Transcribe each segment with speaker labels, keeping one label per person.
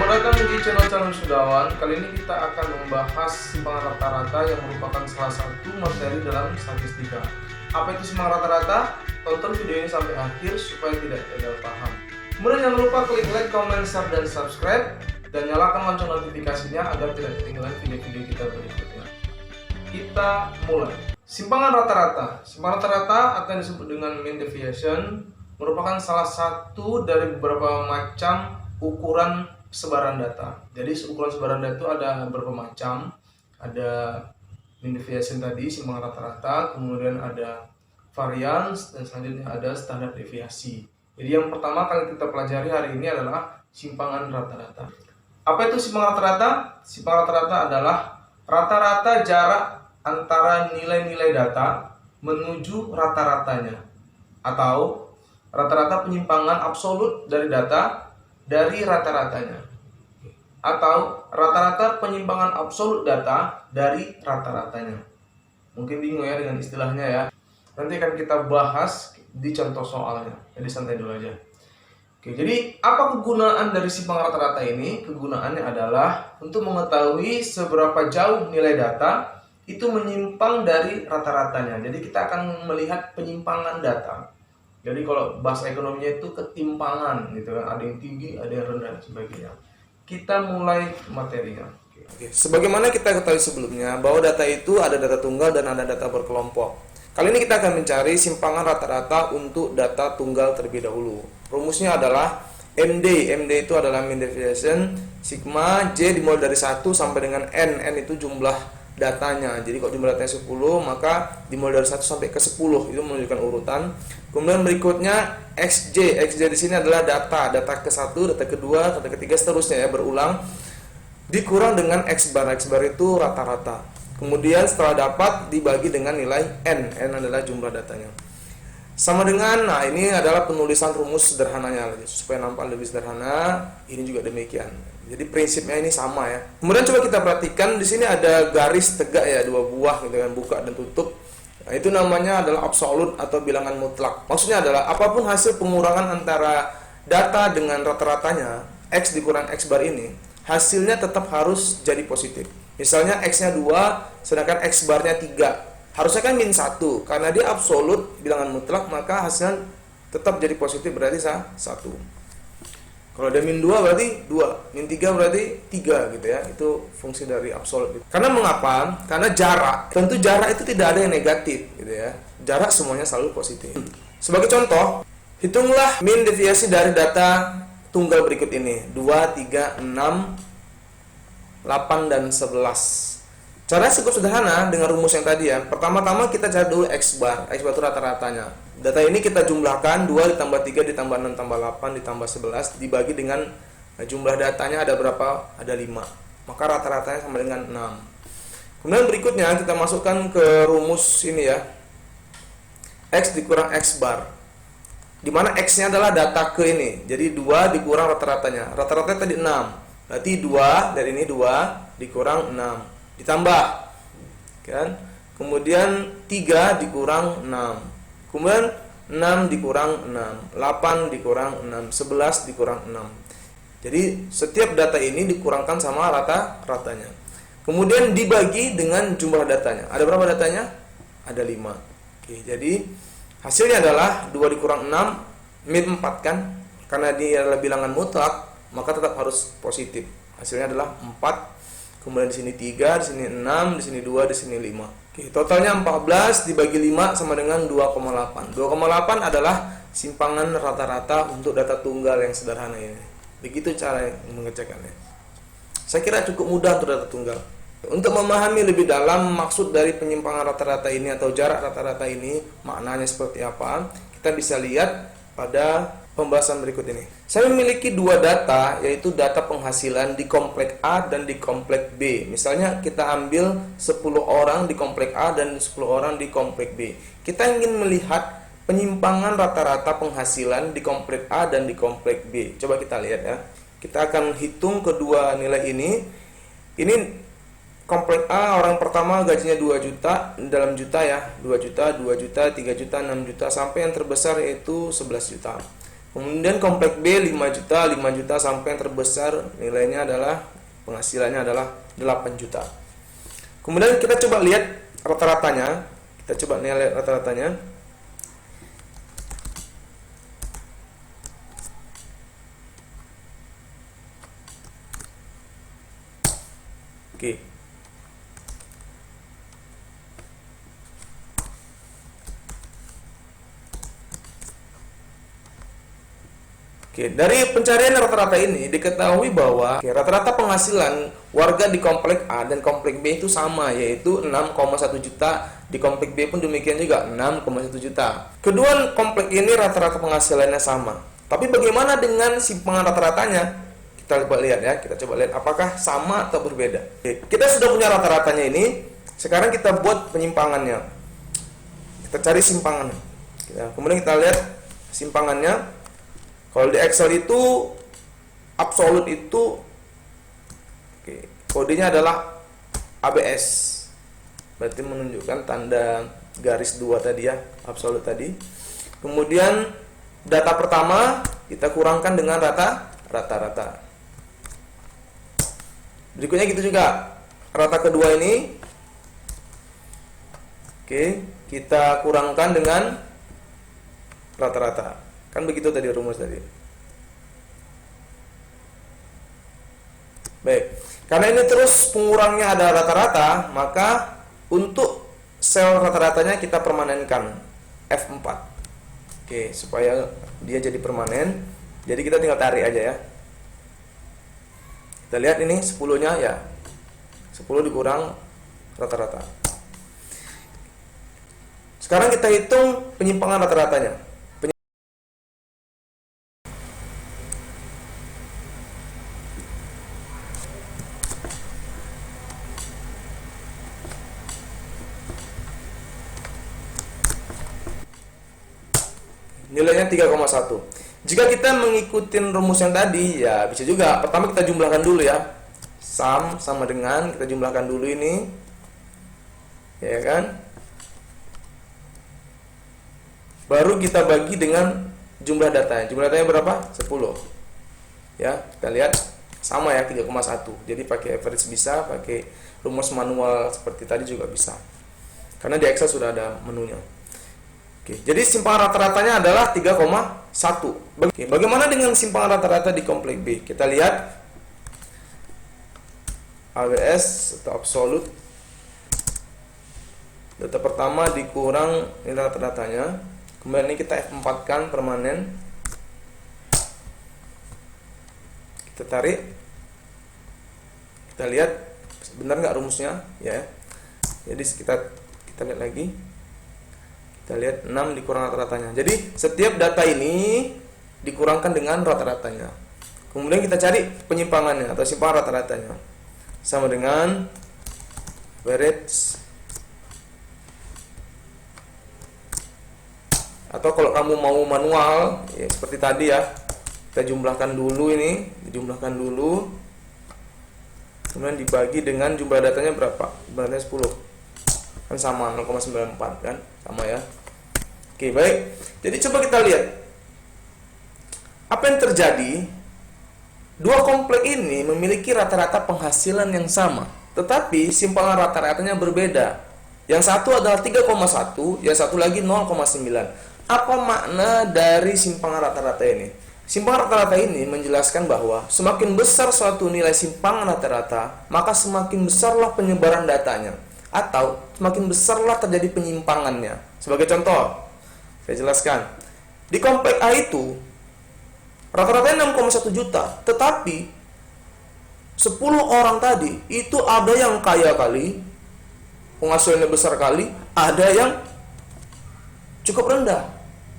Speaker 1: Selamat datang di channel Calon Sudawan. Kali ini kita akan membahas simpangan rata-rata yang merupakan salah satu materi dalam statistika. Apa itu simpangan rata-rata? Tonton video ini sampai akhir supaya tidak gagal paham. Kemudian jangan lupa klik like, comment, share, dan subscribe, dan nyalakan lonceng notifikasinya agar tidak ketinggalan video-video kita berikutnya. Kita mulai. Simpangan rata-rata. Simpangan rata-rata akan disebut dengan mean deviation, merupakan salah satu dari beberapa macam ukuran sebaran data. Jadi ukuran sebaran data itu ada beberapa macam. Ada mean deviation tadi, simpangan rata-rata, kemudian ada variance, dan selanjutnya ada standar deviasi. Jadi yang pertama kali kita pelajari hari ini adalah simpangan rata-rata. Apa itu simpangan rata-rata? Simpangan rata-rata adalah rata-rata jarak antara nilai-nilai data menuju rata-ratanya, atau rata-rata penyimpangan absolut dari data dari rata-ratanya, atau rata-rata penyimpangan absolut data dari rata-ratanya. Mungkin bingung ya dengan istilahnya ya. Nanti akan kita bahas di contoh soalnya. Jadi santai dulu aja. Oke, jadi apa kegunaan dari simpangan rata-rata ini? Kegunaannya adalah untuk mengetahui seberapa jauh nilai data itu menyimpang dari rata-ratanya. Jadi kita akan melihat penyimpangan data. Jadi kalau bahasa ekonominya itu ketimpangan gitu kan, ada yang tinggi, ada yang rendah dan sebagainya. Kita mulai materinya. Oke. Sebagaimana kita ketahui sebelumnya bahwa data itu ada data tunggal dan ada data berkelompok. Kali ini kita akan mencari simpangan rata-rata untuk data tunggal terlebih dahulu. Rumusnya adalah MD. MD itu adalah mean deviation sigma J dimulai dari 1 sampai dengan N. N itu jumlah datanya. Jadi kalau jumlah datanya 10, maka dimulai dari 1 sampai ke 10. Itu menunjukkan urutan. Kemudian berikutnya XJ. XJ di sini adalah data ke-1, data kedua, data ketiga, seterusnya ya, berulang. Dikurang dengan X bar. X bar itu rata-rata. Kemudian setelah dapat dibagi dengan nilai N. N adalah jumlah datanya. Sama dengan, nah ini adalah penulisan rumus sederhananya supaya nampak lebih sederhana. Ini juga demikian. Jadi prinsipnya ini sama ya. Kemudian coba kita perhatikan di sini ada garis tegak ya, 2 buah gitu kan, buka dan tutup. Nah, itu namanya adalah absolut atau bilangan mutlak. Maksudnya adalah apapun hasil pengurangan antara data dengan rata-ratanya, X dikurang X bar ini, hasilnya tetap harus jadi positif. Misalnya X-nya 2, sedangkan X barnya 3. Harusnya kan min 1, karena dia absolut bilangan mutlak, maka hasilnya tetap jadi positif, berarti 1. Kalau ada min 2 berarti 2, min 3 berarti 3 gitu ya. Itu fungsi dari absolut. Karena mengapa? Karena jarak. Tentu jarak itu tidak ada yang negatif gitu ya. Jarak semuanya selalu positif. Sebagai contoh, hitunglah mean deviasi dari data tunggal berikut ini. 2, 3, 6, 8 dan 11. Caranya cukup sederhana dengan rumus yang tadi ya. Pertama-tama kita cari dulu X bar. X bar itu rata-ratanya. Data ini kita jumlahkan 2 ditambah 3 ditambah 6 tambah 8 ditambah 11 dibagi dengan jumlah datanya ada berapa? Ada 5. Maka rata-ratanya sama dengan 6. Kemudian berikutnya kita masukkan ke rumus ini ya. X dikurang X bar. Dimana X-nya adalah data ke ini. Jadi 2 dikurang rata-ratanya. Rata-ratanya tadi 6. Berarti 2 dari ini 2 dikurang 6 ditambah kan, kemudian 3 dikurang 6, kemudian 6 dikurang 6, 8 dikurang 6, 11 dikurang 6. Jadi setiap data ini dikurangkan sama rata-ratanya, kemudian dibagi dengan jumlah datanya. Ada berapa datanya? Ada 5. Oke, jadi hasilnya adalah 2 dikurang 6 min 4 kan, karena dia adalah bilangan mutlak maka tetap harus positif. Hasilnya adalah 4. Kemudian di sini 3, di sini 6, di sini 2, di sini 5. Oke, totalnya 14 dibagi 5 sama dengan 2,8. 2,8 adalah simpangan rata-rata untuk data tunggal yang sederhana ini. Begitu cara mengecekkannya. Saya kira cukup mudah untuk data tunggal. Untuk memahami lebih dalam maksud dari penyimpangan rata-rata ini atau jarak rata-rata ini, maknanya seperti apa, kita bisa lihat pada pembahasan berikut ini. Saya memiliki 2 data, yaitu data penghasilan di komplek A dan di komplek B. Misalnya kita ambil 10 orang di komplek A dan 10 orang di komplek B. Kita ingin melihat penyimpangan rata-rata penghasilan di komplek A dan di komplek B. Coba kita lihat ya. Kita akan hitung kedua nilai ini. Ini komplek A, orang pertama gajinya 2 juta, dalam juta ya, 2 juta, 2 juta, 3 juta, 6 juta, sampai yang terbesar yaitu 11 juta. Kemudian komplek B 5 juta, 5 juta sampai yang terbesar nilainya adalah penghasilannya adalah 8 juta. Kemudian kita coba lihat rata-ratanya. Kita coba lihat rata-ratanya. Oke. Oke, dari pencarian rata-rata ini diketahui bahwa rata-rata penghasilan warga di komplek A dan komplek B itu sama, yaitu 6,1 juta. Di komplek B pun demikian juga 6,1 juta. Kedua komplek ini rata-rata penghasilannya sama. Tapi bagaimana dengan simpangan rata-ratanya? Kita coba lihat ya, kita coba lihat apakah sama atau berbeda. Oke, kita sudah punya rata-ratanya ini. Sekarang kita buat penyimpangannya. Kita cari simpangannya. Kemudian kita lihat simpangannya. Kalau di Excel itu absolut itu kodenya adalah ABS. Berarti menunjukkan tanda garis 2 tadi ya, absolut tadi. Kemudian data pertama kita kurangkan dengan rata-rata. Berikutnya gitu juga. Rata kedua ini kita kurangkan dengan rata-rata. Kan begitu tadi rumus tadi. Baik, karena ini terus pengurangnya ada rata-rata, maka untuk sel rata-ratanya kita permanenkan F4. Oke, supaya dia jadi permanen. Jadi kita tinggal tarik aja ya. Kita lihat ini 10-nya ya. 10 dikurang rata-rata. Sekarang kita hitung penyimpangan rata-ratanya. Nilainya 3,1. Jika kita mengikuti rumus yang tadi, ya bisa juga. Pertama kita jumlahkan dulu ya. Sum sama dengan, kita jumlahkan dulu ini. Ya kan? Baru kita bagi dengan jumlah datanya. Jumlah datanya berapa? 10. Ya, kita lihat sama ya, 3,1. Jadi pakai average bisa, pakai rumus manual seperti tadi juga bisa. Karena di Excel sudah ada menunya. Oke, jadi simpangan rata-ratanya adalah 3,1. Oke, bagaimana dengan simpangan rata-rata di komplek B? Kita lihat ABS atau absolut. Data pertama dikurang nilai rata-ratanya. Kemudian ini kita F4 kan permanen. Kita tarik. Kita lihat benar nggak rumusnya ya. Jadi kita lihat lagi. Kita lihat 6 dikurang rata-ratanya. Jadi setiap data ini dikurangkan dengan rata-ratanya. Kemudian kita cari penyimpangannya atau simpangan rata-ratanya. Sama dengan average. Atau kalau kamu mau manual ya seperti tadi ya. Kita jumlahkan dulu ini, dijumlahkan dulu. Kemudian dibagi dengan jumlah datanya berapa? Jumlahnya 10. Kan sama 0,94 kan? Sama ya. Oke, baik. Jadi coba kita lihat apa yang terjadi. Dua komplek ini memiliki rata-rata penghasilan yang sama, tetapi simpangan rata-ratanya berbeda. Yang satu adalah 3,1, yang satu lagi 0,9. Apa makna dari simpangan rata-rata ini? Simpangan rata-rata ini menjelaskan bahwa semakin besar suatu nilai simpangan rata-rata, maka semakin besarlah penyebaran datanya, atau semakin besarlah terjadi penyimpangannya. Sebagai contoh, saya jelaskan. Di komplek A itu rata-ratanya 6,1 juta, tetapi 10 orang tadi itu ada yang kaya kali, penghasilannya besar kali, ada yang cukup rendah.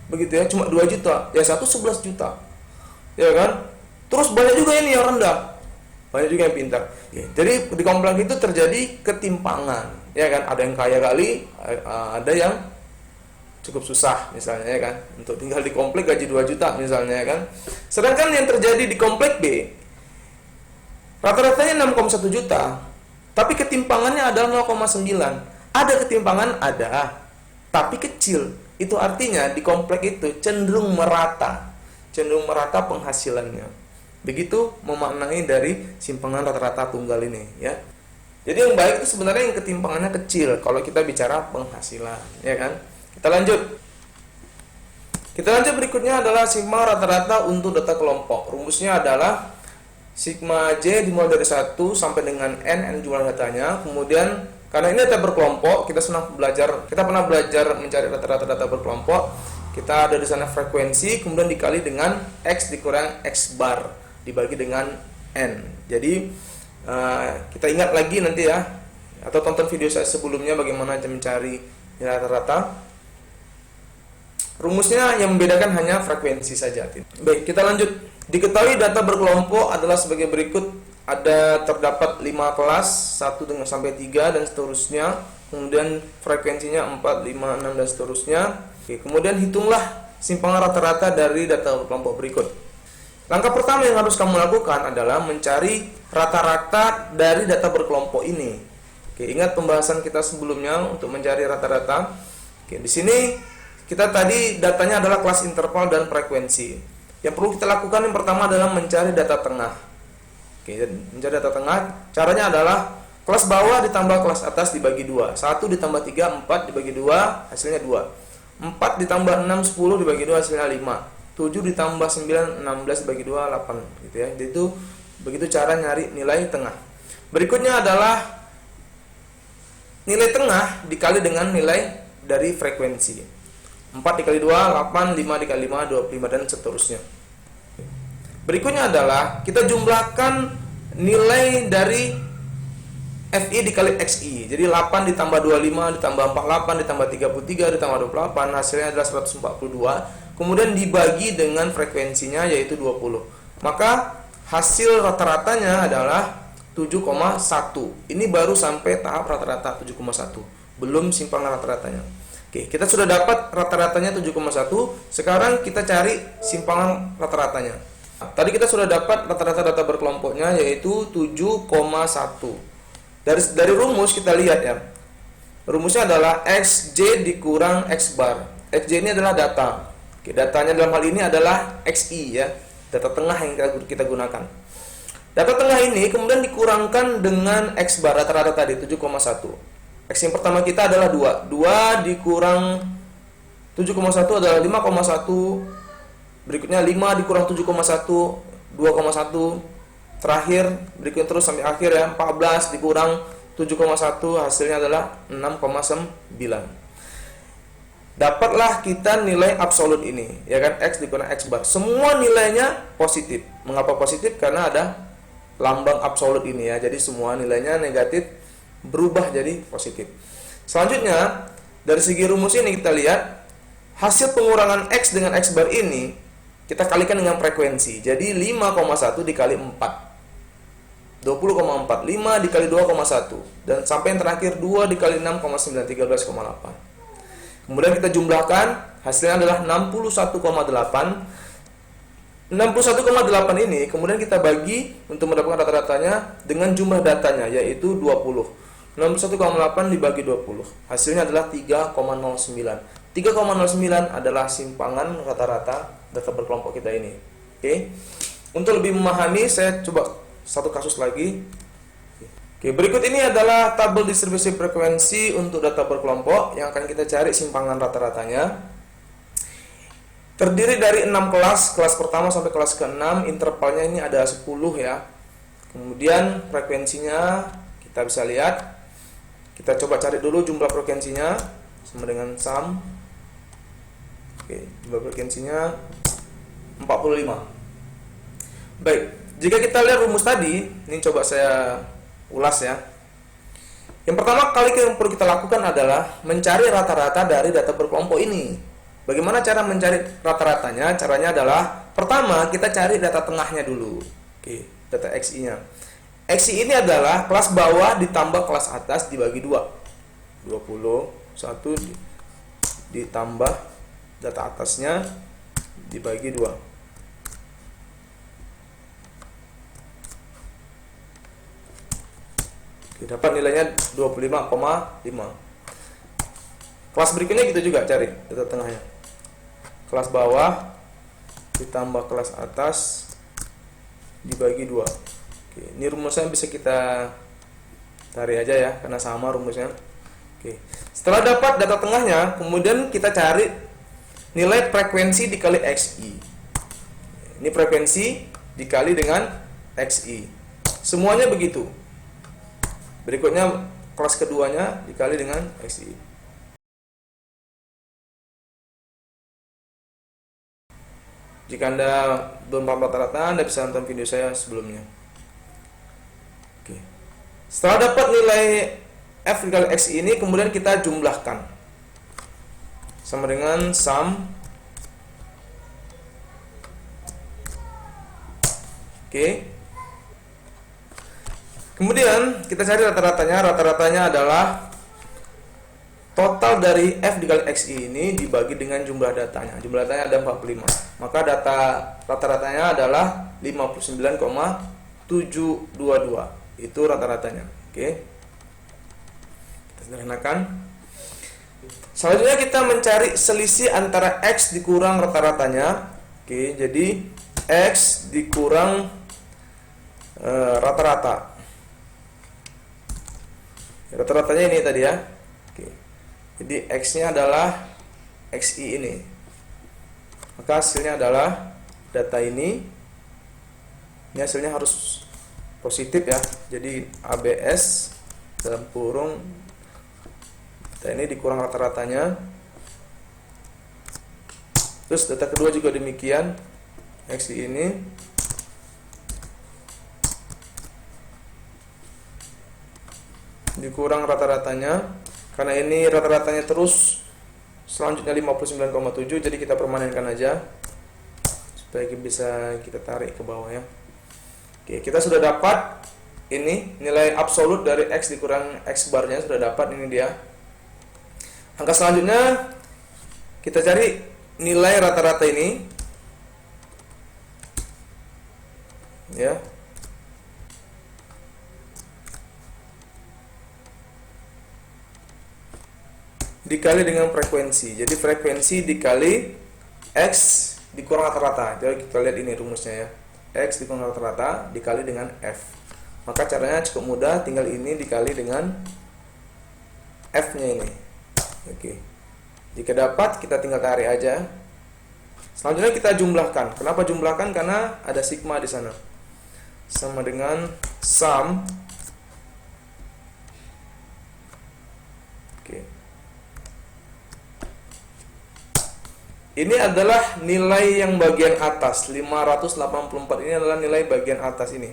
Speaker 1: Begitu ya, cuma 2 juta, yang satu 11 juta. Ya kan? Terus banyak juga ini yang rendah. Banyak juga yang pintar. Ya, jadi di komplek itu terjadi ketimpangan, ya kan? Ada yang kaya kali, ada yang cukup susah misalnya ya kan, untuk tinggal di komplek gaji 2 juta misalnya ya kan. Sedangkan yang terjadi di komplek B rata-ratanya 6,1 juta, tapi ketimpangannya adalah 0,9. Ada ketimpangan, ada, tapi kecil. Itu artinya di komplek itu cenderung merata. cenderung merata penghasilannya. Begitu memaknai dari simpangan rata-rata tunggal ini ya. Jadi yang baik itu sebenarnya yang ketimpangannya kecil kalau kita bicara penghasilan, ya kan? Kita lanjut. Berikutnya adalah sigma rata-rata untuk data kelompok. Rumusnya adalah sigma J dimulai dari 1 sampai dengan N jumlah datanya. Kemudian karena ini data berkelompok, kita pernah belajar mencari rata-rata data berkelompok. Kita ada di sana frekuensi, kemudian dikali dengan X dikurang X bar dibagi dengan N. Jadi kita ingat lagi nanti ya, atau tonton video saya sebelumnya bagaimana mencari rata-rata. Rumusnya yang membedakan hanya frekuensi saja. Baik, kita lanjut. Diketahui data berkelompok adalah sebagai berikut. Terdapat 5 kelas, 1 dengan sampai 3 dan seterusnya. Kemudian frekuensinya 4, 5, 6 dan seterusnya. Oke, kemudian hitunglah simpangan rata-rata dari data berkelompok berikut. Langkah pertama yang harus kamu lakukan adalah mencari rata-rata dari data berkelompok ini. Oke, ingat pembahasan kita sebelumnya untuk mencari rata-rata. Oke, di sini kita tadi datanya adalah kelas interval dan frekuensi. Yang perlu kita lakukan yang pertama adalah mencari data tengah. Oke, mencari data tengah caranya adalah kelas bawah ditambah kelas atas dibagi 2. 1 ditambah 3, 4 dibagi 2, hasilnya 2. 4 ditambah 6, 10 dibagi 2, hasilnya 5. 7 ditambah 9, 16 dibagi 2, 8 gitu ya. Jadi itu begitu cara nyari nilai tengah. Berikutnya adalah nilai tengah dikali dengan nilai dari frekuensi. 4 dikali 2, 8, 5 dikali 5, 25 dan seterusnya. Berikutnya adalah kita jumlahkan nilai dari FI dikali XI. Jadi 8 ditambah 25 ditambah 48 ditambah 33 ditambah 28, hasilnya adalah 142. Kemudian dibagi dengan frekuensinya yaitu 20. Maka hasil rata-ratanya adalah 7,1. Ini baru sampai tahap rata-rata 7,1. Belum simpangan rata-ratanya. Oke, kita sudah dapat rata-ratanya 7,1. Sekarang kita cari simpangan rata-ratanya. Tadi kita sudah dapat rata-rata data berkelompoknya yaitu 7,1. Dari rumus kita lihat ya. Rumusnya adalah XJ dikurang X bar. XJ ini adalah data. Oke, datanya dalam hal ini adalah XI ya. Data tengah yang kita gunakan. Data tengah ini kemudian dikurangkan dengan X bar rata-rata tadi 7,1. X yang pertama kita adalah 2. 2 dikurang 7,1 adalah 5,1. Berikutnya 5 dikurang 7,1, 2,1. Terakhir, berikutnya terus sampai akhir ya. 14 dikurang 7,1 hasilnya adalah 6,9. Dapatlah kita nilai absolut ini, ya kan, X dikurang X bar. Semua nilainya positif. Mengapa positif? Karena ada lambang absolut ini ya. Jadi semua nilainya negatif berubah jadi positif. Selanjutnya, dari segi rumus ini kita lihat hasil pengurangan X dengan X bar ini kita kalikan dengan frekuensi. Jadi 5,1 dikali 4 20,4. 5 dikali 2,1 dan sampai yang terakhir 2 dikali 6,9 13,8. Kemudian kita jumlahkan, hasilnya adalah 61,8. 61,8 ini kemudian kita bagi untuk mendapatkan rata-ratanya dengan jumlah datanya yaitu 20. 61,8 dibagi 20. Hasilnya adalah 3,09. 3,09 adalah simpangan rata-rata data berkelompok kita ini. Oke. Untuk lebih memahami, saya coba satu kasus lagi. Oke, berikut ini adalah tabel distribusi frekuensi untuk data berkelompok yang akan kita cari simpangan rata-ratanya. Terdiri dari 6 kelas, kelas pertama sampai kelas ke-6, intervalnya ini ada 10 ya. Kemudian frekuensinya kita bisa lihat. Kita coba cari dulu jumlah frekuensinya sama dengan sum. Oke, jumlah frekuensinya 45. Baik, jika kita lihat rumus tadi, ini coba saya ulas ya. Yang pertama kali yang perlu kita lakukan adalah mencari rata-rata dari data berkelompok ini. Bagaimana cara mencari rata-ratanya? Caranya adalah pertama kita cari data tengahnya dulu. Oke, data XI-nya. XI ini adalah kelas bawah ditambah kelas atas dibagi 2. 21 ditambah data atasnya dibagi 2. Oke, dapat nilainya 25,5. Kelas berikutnya gitu juga cari data tengahnya. Kelas bawah ditambah kelas atas dibagi 2. Oke, ini rumusnya bisa kita tarik aja ya, karena sama rumusnya. Oke. Setelah dapat data tengahnya, kemudian kita cari nilai frekuensi dikali XI. Ini frekuensi dikali dengan XI. Semuanya begitu. Berikutnya kelas keduanya dikali dengan XI. Jika Anda belum paham rata-rata, Anda bisa nonton video saya sebelumnya. Oke. Setelah dapat nilai F dikali XI ini, kemudian kita jumlahkan. Sama dengan sum. Oke. Kemudian kita cari rata-ratanya. Rata-ratanya adalah total dari F dikali XI ini dibagi dengan jumlah datanya. Jumlah datanya ada 45. Maka data rata-ratanya adalah 59,722. Itu rata-ratanya. Oke. Kita sederhanakan. Selanjutnya kita mencari selisih antara X dikurang rata-ratanya. Oke, jadi X dikurang rata-rata. Rata-ratanya ini tadi ya. Oke. Jadi X-nya adalah XI ini. Maka hasilnya adalah data ini. Ini hasilnya harus positif ya. Jadi ABS dalam kurung data ini dikurang rata-ratanya. Terus data kedua juga demikian. XI ini dikurang rata-ratanya, karena ini rata-ratanya terus selanjutnya 59,7, jadi kita permanenkan aja supaya bisa kita tarik ke bawah ya. Oke, kita sudah dapat ini nilai absolut dari X dikurang X barnya, sudah dapat, ini dia. Angka selanjutnya kita cari nilai rata-rata ini ya. Dikali dengan frekuensi. Jadi frekuensi dikali X dikurang rata-rata. Jadi kita lihat ini rumusnya ya. X dikurang rata-rata dikali dengan F. Maka caranya cukup mudah, tinggal ini dikali dengan F-nya ini. Oke. Jika dapat, kita tinggal tarik aja. Selanjutnya kita jumlahkan. Kenapa jumlahkan? Karena ada sigma di sana. Sama dengan sum. Oke. Ini adalah nilai yang bagian atas, 584 ini adalah nilai bagian atas ini.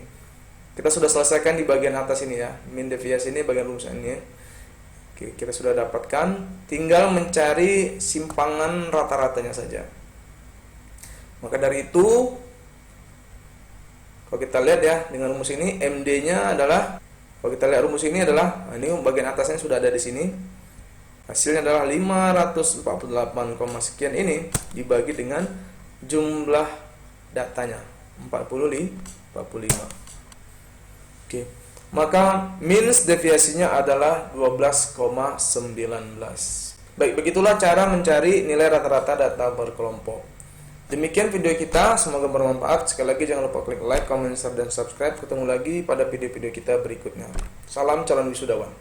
Speaker 1: Kita sudah selesaikan di bagian atas ini ya, min deviasi ini bagian rumus ini. Oke, kita sudah dapatkan, tinggal mencari simpangan rata-ratanya saja. Maka dari itu, kalau kita lihat ya dengan rumus ini, MD-nya adalah, kalau kita lihat rumus ini adalah, nah ini bagian atasnya sudah ada di sini. Hasilnya adalah 548, sekian ini dibagi dengan jumlah datanya 45. Oke. Maka minus deviasinya adalah 12,19. Baik, begitulah cara mencari nilai rata-rata data berkelompok. Demikian video kita, semoga bermanfaat. Sekali lagi jangan lupa klik like, comment, share, dan subscribe. Ketemu lagi pada video-video kita berikutnya. Salam calon wisudawan.